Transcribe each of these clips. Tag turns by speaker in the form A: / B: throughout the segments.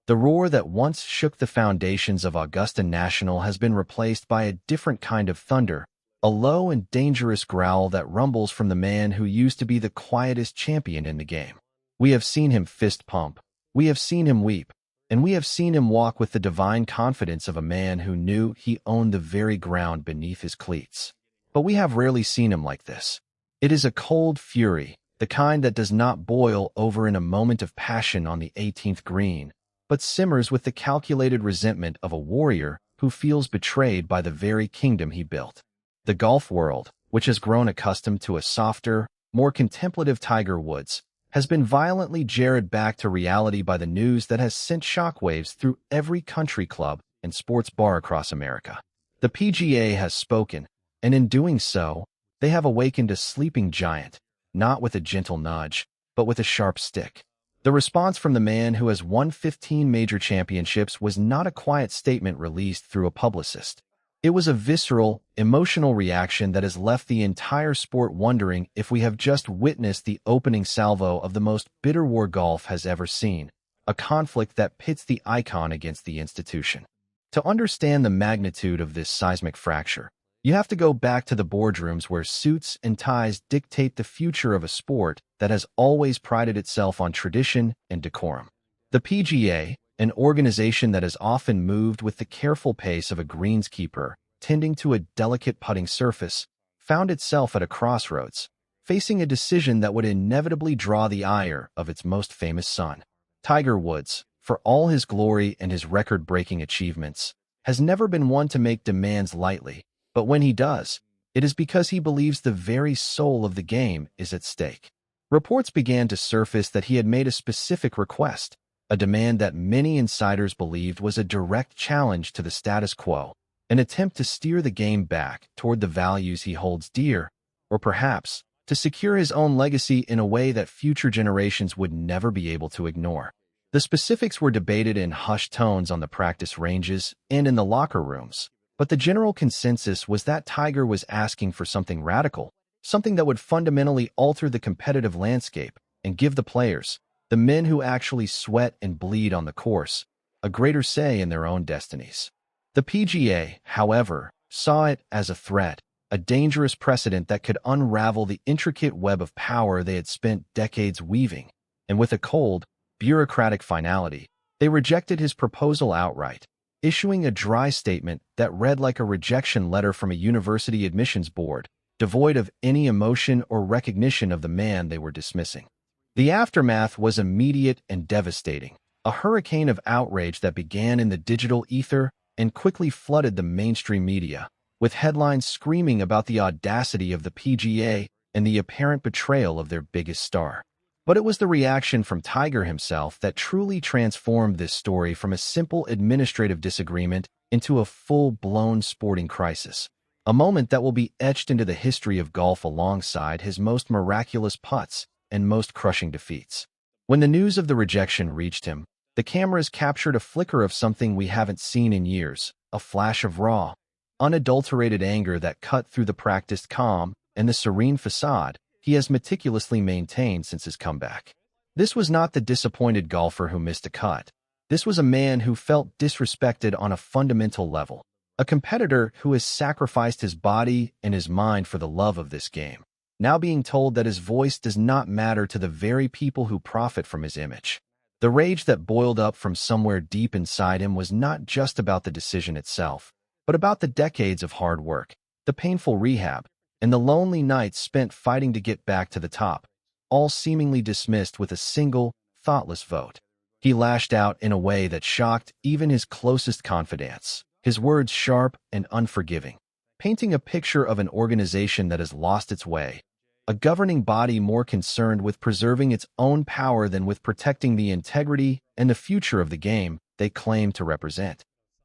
A: The roar that once shook the foundations of Augusta National has been replaced by a different kind of thunder, a low and dangerous growl that rumbles from the man who used to be the quietest champion in the game. We have seen him fist pump, we have seen him weep, and we have seen him walk with the divine confidence of a man who knew he owned the very ground beneath his cleats. But we have rarely seen him like this. It is a cold fury, the kind that does not boil over in a moment of passion on the 18th green, but simmers with the calculated resentment of a warrior who feels betrayed by the very kingdom he built. The golf world, which has grown accustomed to a softer, more contemplative Tiger Woods, has been violently jarred back to reality by the news that has sent shockwaves through every country club and sports bar across America. The PGA has spoken, and in doing so, they have awakened a sleeping giant, not with a gentle nudge, but with a sharp stick. The response from the man who has won 15 major championships was not a quiet statement released through a publicist. It was a visceral, emotional reaction that has left the entire sport wondering if we have just witnessed the opening salvo of the most bitter war golf has ever seen, a conflict that pits the icon against the institution. To understand the magnitude of this seismic fracture, you have to go back to the boardrooms where suits and ties dictate the future of a sport that has always prided itself on tradition and decorum. The PGA, an organization that has often moved with the careful pace of a greenskeeper, tending to a delicate putting surface, found itself at a crossroads, facing a decision that would inevitably draw the ire of its most famous son. Tiger Woods, for all his glory and his record-breaking achievements, has never been one to make demands lightly, but when he does, it is because he believes the very soul of the game is at stake. Reports began to surface that he had made a specific request, a demand that many insiders believed was a direct challenge to the status quo, an attempt to steer the game back toward the values he holds dear, or perhaps to secure his own legacy in a way that future generations would never be able to ignore. The specifics were debated in hushed tones on the practice ranges and in the locker rooms, but the general consensus was that Tiger was asking for something radical, something that would fundamentally alter the competitive landscape and give the players, the men who actually sweat and bleed on the course, a greater say in their own destinies. The PGA, however, saw it as a threat, a dangerous precedent that could unravel the intricate web of power they had spent decades weaving, and with a cold, bureaucratic finality, they rejected his proposal outright, issuing a dry statement that read like a rejection letter from a university admissions board, devoid of any emotion or recognition of the man they were dismissing. The aftermath was immediate and devastating, a hurricane of outrage that began in the digital ether and quickly flooded the mainstream media, with headlines screaming about the audacity of the PGA and the apparent betrayal of their biggest star. But it was the reaction from Tiger himself that truly transformed this story from a simple administrative disagreement into a full-blown sporting crisis, a moment that will be etched into the history of golf alongside his most miraculous putts and most crushing defeats. When the news of the rejection reached him, the cameras captured a flicker of something we haven't seen in years, a flash of raw, unadulterated anger that cut through the practiced calm and the serene facade he has meticulously maintained since his comeback. This was not the disappointed golfer who missed a cut. This was a man who felt disrespected on a fundamental level, a competitor who has sacrificed his body and his mind for the love of this game, now being told that his voice does not matter to the very people who profit from his image. The rage that boiled up from somewhere deep inside him was not just about the decision itself, but about the decades of hard work, the painful rehab, and the lonely nights spent fighting to get back to the top, all seemingly dismissed with a single, thoughtless vote. He lashed out in a way that shocked even his closest confidants, his words sharp and unforgiving, painting a picture of an organization that has lost its way, a governing body more concerned with preserving its own power than with protecting the integrity and the future of the game they claim to represent.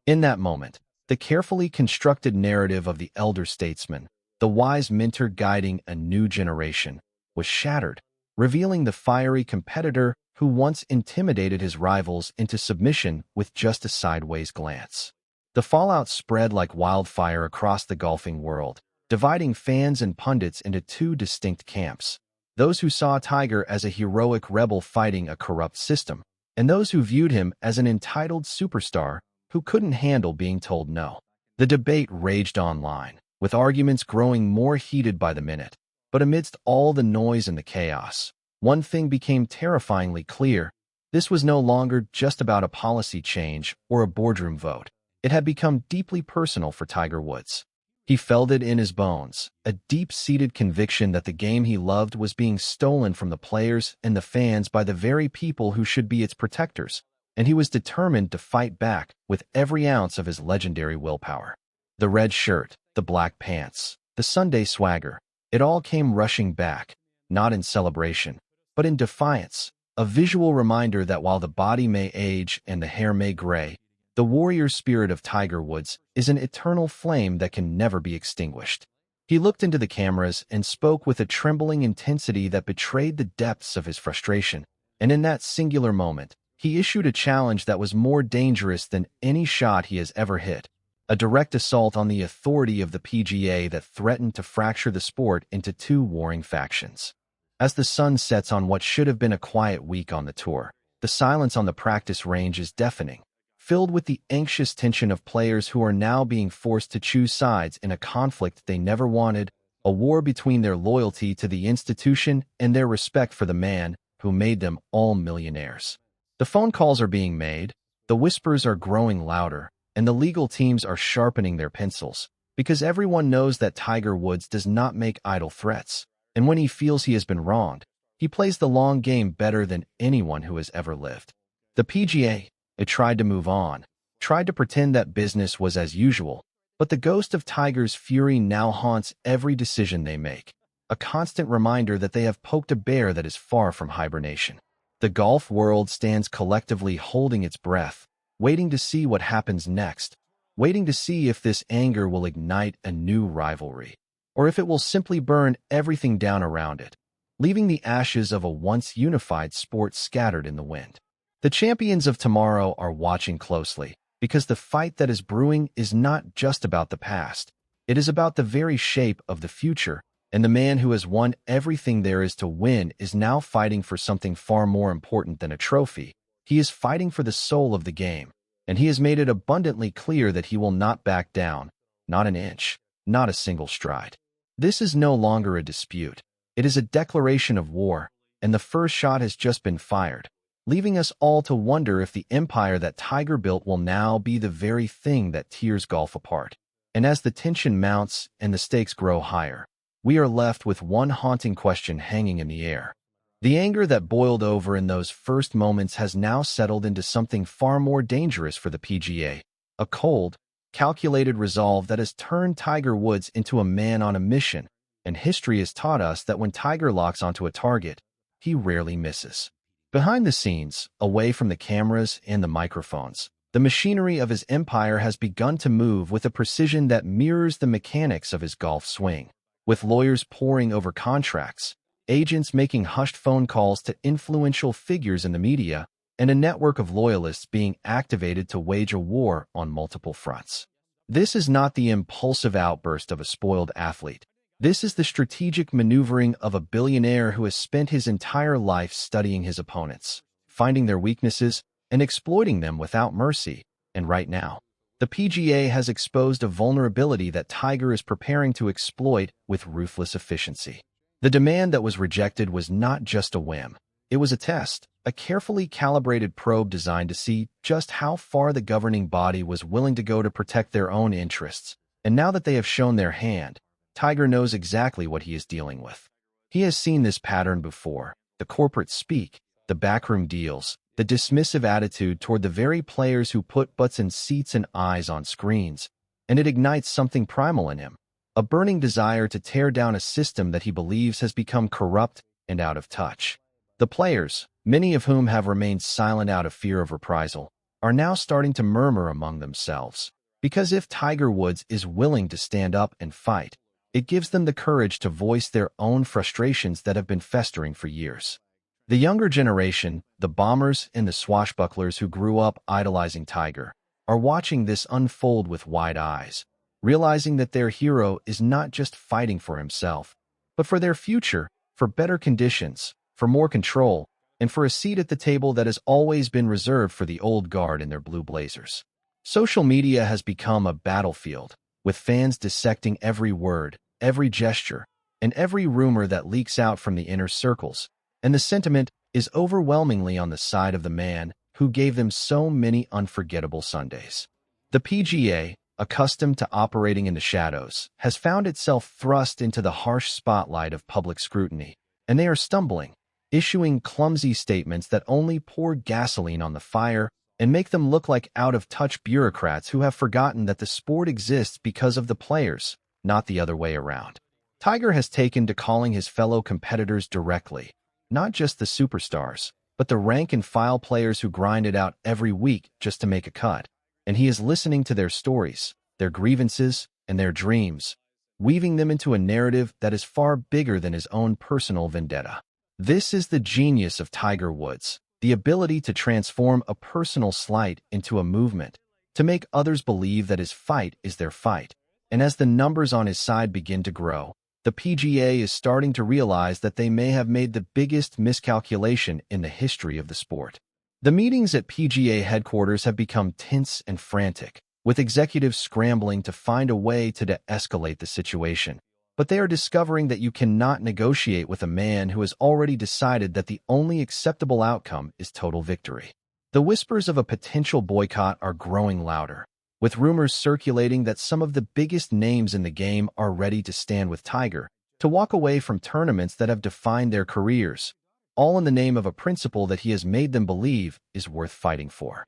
A: In that moment, the carefully constructed narrative of the elder statesman, the wise mentor guiding a new generation, was shattered, revealing the fiery competitor who once intimidated his rivals into submission with just a sideways glance. The fallout spread like wildfire across the golfing world, dividing fans and pundits into two distinct camps, those who saw Tiger as a heroic rebel fighting a corrupt system, and those who viewed him as an entitled superstar who couldn't handle being told no. The debate raged online, with arguments growing more heated by the minute. But amidst all the noise and the chaos, one thing became terrifyingly clear. This was no longer just about a policy change or a boardroom vote. It had become deeply personal for Tiger Woods. He felt it in his bones, a deep-seated conviction that the game he loved was being stolen from the players and the fans by the very people who should be its protectors, and he was determined to fight back with every ounce of his legendary willpower. The red shirt, the black pants, the Sunday swagger, it all came rushing back, not in celebration, but in defiance, a visual reminder that while the body may age and the hair may gray, the warrior spirit of Tiger Woods is an eternal flame that can never be extinguished. He looked into the cameras and spoke with a trembling intensity that betrayed the depths of his frustration, and in that singular moment, he issued a challenge that was more dangerous than any shot he has ever hit, a direct assault on the authority of the PGA that threatened to fracture the sport into two warring factions. As the sun sets on what should have been a quiet week on the tour, the silence on the practice range is deafening, filled with the anxious tension of players who are now being forced to choose sides in a conflict they never wanted, a war between their loyalty to the institution and their respect for the man who made them all millionaires. The phone calls are being made, the whispers are growing louder, and the legal teams are sharpening their pencils, because everyone knows that Tiger Woods does not make idle threats, and when he feels he has been wronged, he plays the long game better than anyone who has ever lived. The PGA, it tried to move on, tried to pretend that business was as usual, but the ghost of Tiger's fury now haunts every decision they make, a constant reminder that they have poked a bear that is far from hibernation. The golf world stands collectively holding its breath, waiting to see what happens next, waiting to see if this anger will ignite a new rivalry, or if it will simply burn everything down around it, leaving the ashes of a once unified sport scattered in the wind. The champions of tomorrow are watching closely, because the fight that is brewing is not just about the past. It is about the very shape of the future, and the man who has won everything there is to win is now fighting for something far more important than a trophy. He is fighting for the soul of the game, and he has made it abundantly clear that he will not back down, not an inch, not a single stride. This is no longer a dispute. It is a declaration of war, and the first shot has just been fired, leaving us all to wonder if the empire that Tiger built will now be the very thing that tears golf apart. And as the tension mounts and the stakes grow higher, we are left with one haunting question hanging in the air. The anger that boiled over in those first moments has now settled into something far more dangerous for the PGA, a cold, calculated resolve that has turned Tiger Woods into a man on a mission, and history has taught us that when Tiger locks onto a target, he rarely misses. Behind the scenes, away from the cameras and the microphones, the machinery of his empire has begun to move with a precision that mirrors the mechanics of his golf swing. With lawyers poring over contracts, agents making hushed phone calls to influential figures in the media, and a network of loyalists being activated to wage a war on multiple fronts. This is not the impulsive outburst of a spoiled athlete. This is the strategic maneuvering of a billionaire who has spent his entire life studying his opponents, finding their weaknesses, and exploiting them without mercy. And right now, the PGA has exposed a vulnerability that Tiger is preparing to exploit with ruthless efficiency. The demand that was rejected was not just a whim. It was a test, a carefully calibrated probe designed to see just how far the governing body was willing to go to protect their own interests. And now that they have shown their hand, Tiger knows exactly what he is dealing with. He has seen this pattern before: the corporate speak, the backroom deals, the dismissive attitude toward the very players who put butts in seats and eyes on screens, and it ignites something primal in him, a burning desire to tear down a system that he believes has become corrupt and out of touch. The players, many of whom have remained silent out of fear of reprisal, are now starting to murmur among themselves, because if Tiger Woods is willing to stand up and fight, it gives them the courage to voice their own frustrations that have been festering for years. The younger generation, the bombers and the swashbucklers who grew up idolizing Tiger, are watching this unfold with wide eyes, realizing that their hero is not just fighting for himself, but for their future, for better conditions, for more control, and for a seat at the table that has always been reserved for the old guard in their blue blazers. Social media has become a battlefield, with fans dissecting every word, every gesture, and every rumor that leaks out from the inner circles, and the sentiment is overwhelmingly on the side of the man who gave them so many unforgettable Sundays. The PGA, accustomed to operating in the shadows, has found itself thrust into the harsh spotlight of public scrutiny, and they are stumbling, issuing clumsy statements that only pour gasoline on the fire and make them look like out-of-touch bureaucrats who have forgotten that the sport exists because of the players, not the other way around. Tiger has taken to calling his fellow competitors directly, not just the superstars, but the rank-and-file players who grind it out every week just to make a cut. And he is listening to their stories, their grievances, and their dreams, weaving them into a narrative that is far bigger than his own personal vendetta. This is the genius of Tiger Woods, the ability to transform a personal slight into a movement, to make others believe that his fight is their fight. And as the numbers on his side begin to grow, the PGA is starting to realize that they may have made the biggest miscalculation in the history of the sport. The meetings at PGA headquarters have become tense and frantic, with executives scrambling to find a way to de-escalate the situation. But they are discovering that you cannot negotiate with a man who has already decided that the only acceptable outcome is total victory. The whispers of a potential boycott are growing louder, with rumors circulating that some of the biggest names in the game are ready to stand with Tiger, to walk away from tournaments that have defined their careers, all in the name of a principle that he has made them believe is worth fighting for.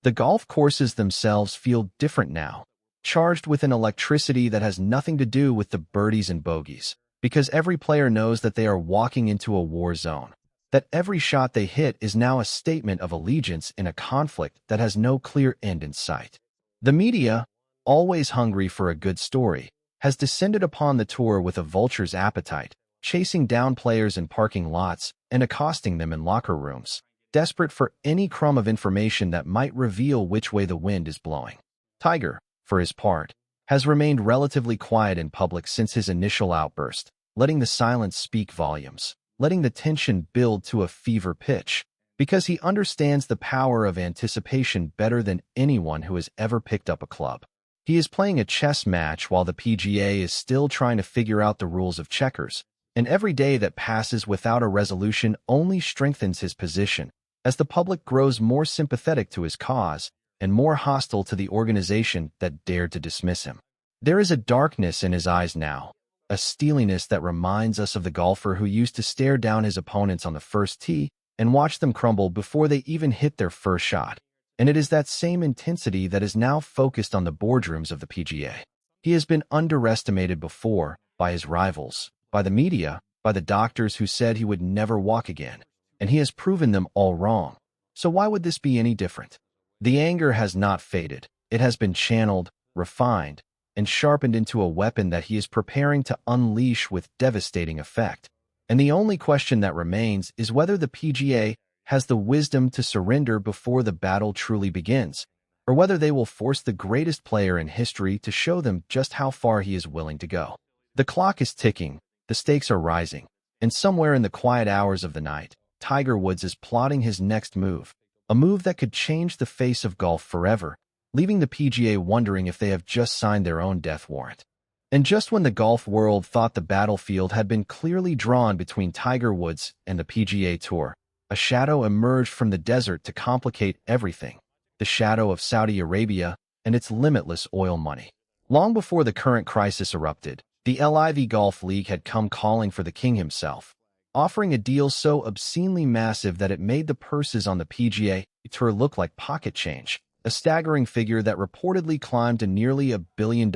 A: The golf courses themselves feel different now, charged with an electricity that has nothing to do with the birdies and bogeys, because every player knows that they are walking into a war zone, that every shot they hit is now a statement of allegiance in a conflict that has no clear end in sight. The media, always hungry for a good story, has descended upon the tour with a vulture's appetite, chasing down players in parking lots and accosting them in locker rooms, desperate for any crumb of information that might reveal which way the wind is blowing. Tiger, for his part, has remained relatively quiet in public since his initial outburst, letting the silence speak volumes, letting the tension build to a fever pitch, because he understands the power of anticipation better than anyone who has ever picked up a club. He is playing a chess match while the PGA is still trying to figure out the rules of checkers, and every day that passes without a resolution only strengthens his position, as the public grows more sympathetic to his cause and more hostile to the organization that dared to dismiss him. There is a darkness in his eyes now, a steeliness that reminds us of the golfer who used to stare down his opponents on the first tee and watch them crumble before they even hit their first shot. And it is that same intensity that is now focused on the boardrooms of the PGA. He has been underestimated before by his rivals, by the media, by the doctors who said he would never walk again, and he has proven them all wrong. So why would this be any different? The anger has not faded. It has been channeled, refined, and sharpened into a weapon that he is preparing to unleash with devastating effect. And the only question that remains is whether the PGA has the wisdom to surrender before the battle truly begins, or whether they will force the greatest player in history to show them just how far he is willing to go. The clock is ticking, the stakes are rising, and somewhere in the quiet hours of the night, Tiger Woods is plotting his next move, a move that could change the face of golf forever, leaving the PGA wondering if they have just signed their own death warrant. And just when the golf world thought the battlefield had been clearly drawn between Tiger Woods and the PGA Tour, a shadow emerged from the desert to complicate everything, the shadow of Saudi Arabia and its limitless oil money. Long before the current crisis erupted, the LIV Golf League had come calling for the king himself, offering a deal so obscenely massive that it made the purses on the PGA Tour look like pocket change, a staggering figure that reportedly climbed to nearly $1 billion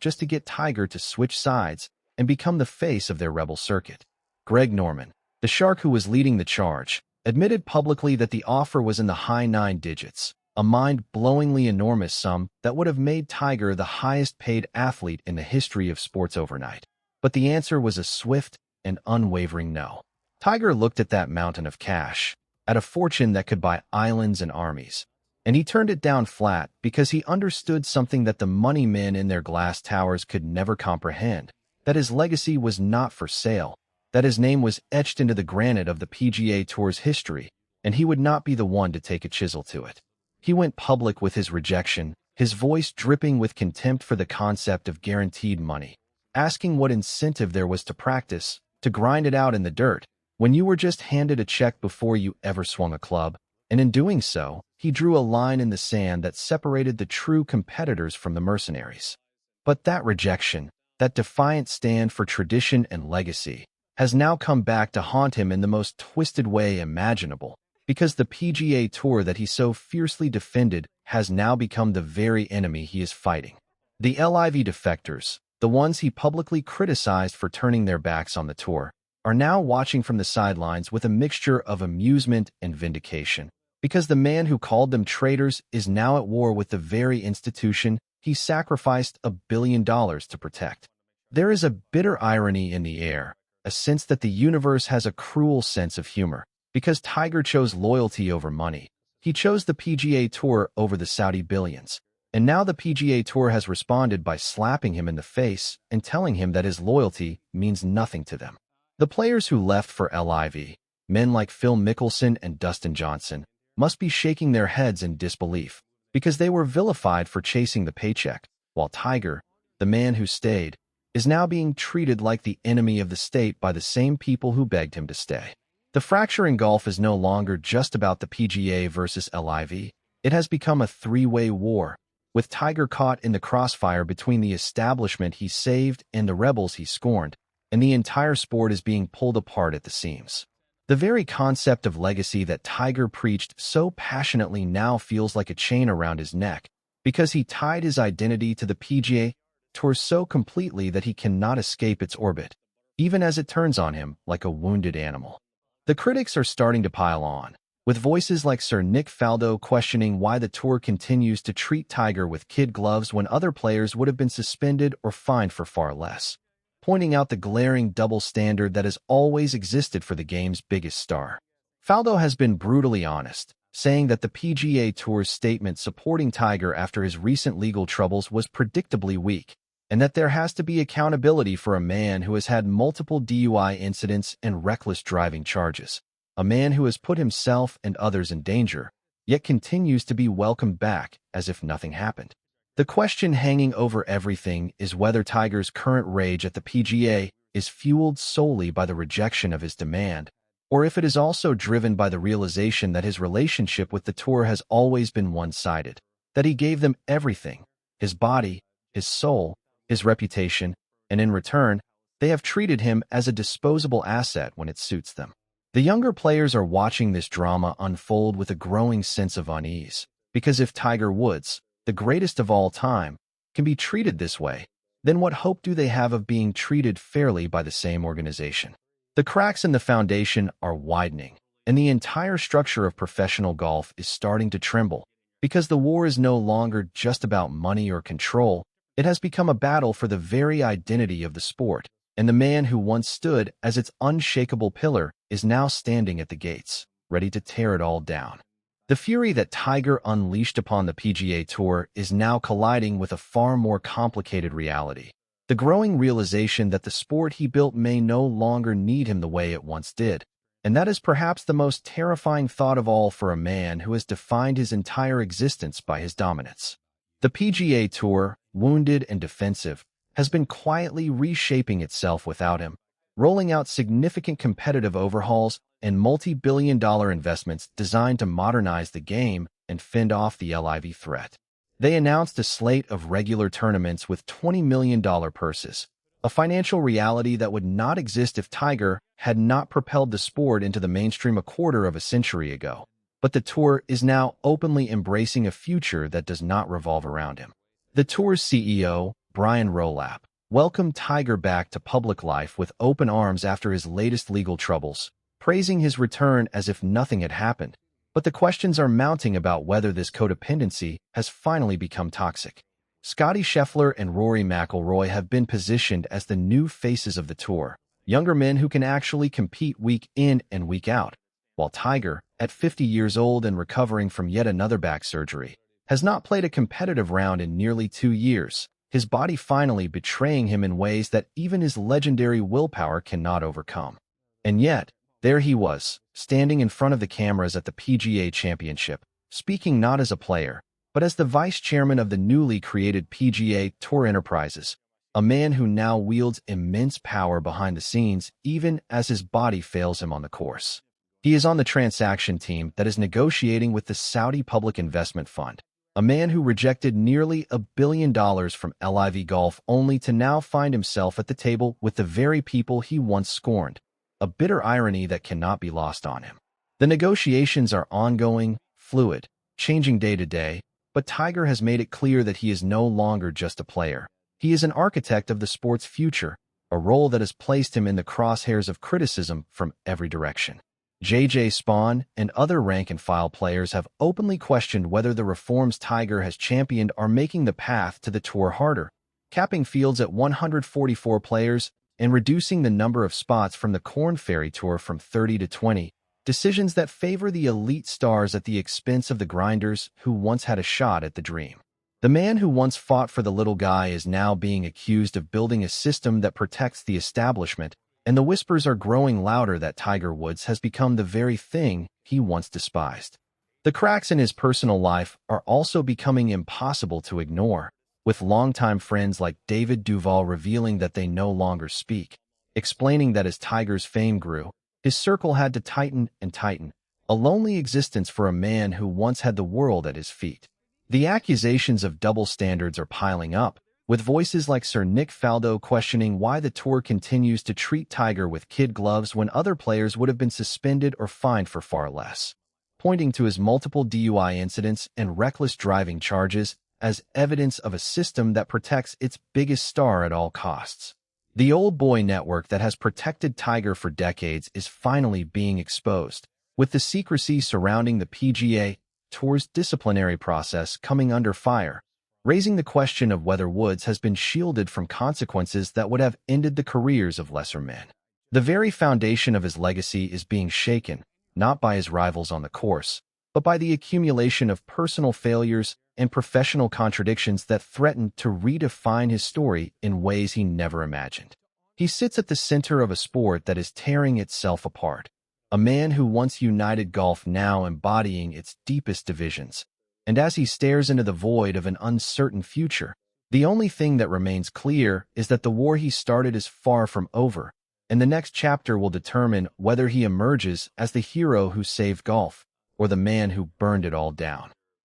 A: just to get Tiger to switch sides and become the face of their rebel circuit. Greg Norman, the shark who was leading the charge, admitted publicly that the offer was in the high 9 digits, a mind-blowingly enormous sum that would have made Tiger the highest-paid athlete in the history of sports overnight. But the answer was a swift and unwavering no. Tiger looked at that mountain of cash, at a fortune that could buy islands and armies, and he turned it down flat because he understood something that the money men in their glass towers could never comprehend, that his legacy was not for sale, that his name was etched into the granite of the PGA Tour's history, and he would not be the one to take a chisel to it. He went public with his rejection, his voice dripping with contempt for the concept of guaranteed money, asking what incentive there was to practice, to grind it out in the dirt, when you were just handed a check before you ever swung a club, and in doing so, he drew a line in the sand that separated the true competitors from the mercenaries. But that rejection, that defiant stand for tradition and legacy, has now come back to haunt him in the most twisted way imaginable, because the PGA Tour that he so fiercely defended has now become the very enemy he is fighting. The LIV defectors, the ones he publicly criticized for turning their backs on the tour, are now watching from the sidelines with a mixture of amusement and vindication, because the man who called them traitors is now at war with the very institution he sacrificed $1 billion to protect. There is a bitter irony in the air, a sense that the universe has a cruel sense of humor, because Tiger chose loyalty over money. He chose the PGA Tour over the Saudi billions, and now the PGA Tour has responded by slapping him in the face and telling him that his loyalty means nothing to them. The players who left for LIV, men like Phil Mickelson and Dustin Johnson, must be shaking their heads in disbelief, because they were vilified for chasing the paycheck, while Tiger, the man who stayed, is now being treated like the enemy of the state by the same people who begged him to stay. The fracture in golf is no longer just about the PGA versus LIV. It has become a three-way war, with Tiger caught in the crossfire between the establishment he saved and the rebels he scorned, and the entire sport is being pulled apart at the seams. The very concept of legacy that Tiger preached so passionately now feels like a chain around his neck, because he tied his identity to the PGA Tour so completely that he cannot escape its orbit, even as it turns on him like a wounded animal. The critics are starting to pile on, with voices like Sir Nick Faldo questioning why the tour continues to treat Tiger with kid gloves when other players would have been suspended or fined for far less, pointing out the glaring double standard that has always existed for the game's biggest star. Faldo has been brutally honest, saying that the PGA Tour's statement supporting Tiger after his recent legal troubles was predictably weak, and that there has to be accountability for a man who has had multiple DUI incidents and reckless driving charges, a man who has put himself and others in danger, yet continues to be welcomed back as if nothing happened. The question hanging over everything is whether Tiger's current rage at the PGA is fueled solely by the rejection of his demand, or if it is also driven by the realization that his relationship with the tour has always been one-sided, that he gave them everything, his body, his soul, his reputation, and in return, they have treated him as a disposable asset when it suits them. The younger players are watching this drama unfold with a growing sense of unease, because if Tiger Woods, the greatest of all time, can be treated this way, then what hope do they have of being treated fairly by the same organization? The cracks in the foundation are widening, and the entire structure of professional golf is starting to tremble, because the war is no longer just about money or control. It has become a battle for the very identity of the sport, and the man who once stood as its unshakable pillar is now standing at the gates, ready to tear it all down. The fury that Tiger unleashed upon the PGA Tour is now colliding with a far more complicated reality, the growing realization that the sport he built may no longer need him the way it once did, and that is perhaps the most terrifying thought of all for a man who has defined his entire existence by his dominance. The PGA Tour, wounded and defensive, has been quietly reshaping itself without him, rolling out significant competitive overhauls and multi-billion-dollar investments designed to modernize the game and fend off the LIV threat. They announced a slate of regular tournaments with $20 million purses, a financial reality that would not exist if Tiger had not propelled the sport into the mainstream a quarter of a century ago. But the tour is now openly embracing a future that does not revolve around him. The tour's CEO, Brian Rolapp, welcomed Tiger back to public life with open arms after his latest legal troubles, praising his return as if nothing had happened. But the questions are mounting about whether this codependency has finally become toxic. Scottie Scheffler and Rory McIlroy have been positioned as the new faces of the tour, younger men who can actually compete week in and week out, while Tiger, at 50 years old and recovering from yet another back surgery, has not played a competitive round in nearly 2 years, his body finally betraying him in ways that even his legendary willpower cannot overcome. And yet, there he was, standing in front of the cameras at the PGA Championship, speaking not as a player, but as the vice chairman of the newly created PGA Tour Enterprises, a man who now wields immense power behind the scenes even as his body fails him on the course. He is on the transaction team that is negotiating with the Saudi Public Investment Fund, a man who rejected nearly $1 billion from LIV Golf only to now find himself at the table with the very people he once scorned, a bitter irony that cannot be lost on him. The negotiations are ongoing, fluid, changing day to day, but Tiger has made it clear that he is no longer just a player. He is an architect of the sport's future, a role that has placed him in the crosshairs of criticism from every direction. J.J. Spawn and other rank-and-file players have openly questioned whether the reforms Tiger has championed are making the path to the tour harder, capping fields at 144 players and reducing the number of spots from the Korn Ferry Tour from 30 to 20, decisions that favor the elite stars at the expense of the grinders who once had a shot at the dream. The man who once fought for the little guy is now being accused of building a system that protects the establishment, and the whispers are growing louder that Tiger Woods has become the very thing he once despised. The cracks in his personal life are also becoming impossible to ignore, with longtime friends like David Duval revealing that they no longer speak, explaining that as Tiger's fame grew, his circle had to tighten and tighten, a lonely existence for a man who once had the world at his feet. The accusations of double standards are piling up, with voices like Sir Nick Faldo questioning why the tour continues to treat Tiger with kid gloves when other players would have been suspended or fined for far less, pointing to his multiple DUI incidents and reckless driving charges as evidence of a system that protects its biggest star at all costs. The old boy network that has protected Tiger for decades is finally being exposed, with the secrecy surrounding the PGA Tour's disciplinary process coming under fire, raising the question of whether Woods has been shielded from consequences that would have ended the careers of lesser men. The very foundation of his legacy is being shaken, not by his rivals on the course, but by the accumulation of personal failures and professional contradictions that threaten to redefine his story in ways he never imagined. He sits at the center of a sport that is tearing itself apart, a man who once united golf now embodying its deepest divisions. And as he stares into the void of an uncertain future, the only thing that remains clear is that the war he started is far from over, and the next chapter will determine whether he emerges as the hero who saved golf or the man who burned it all down.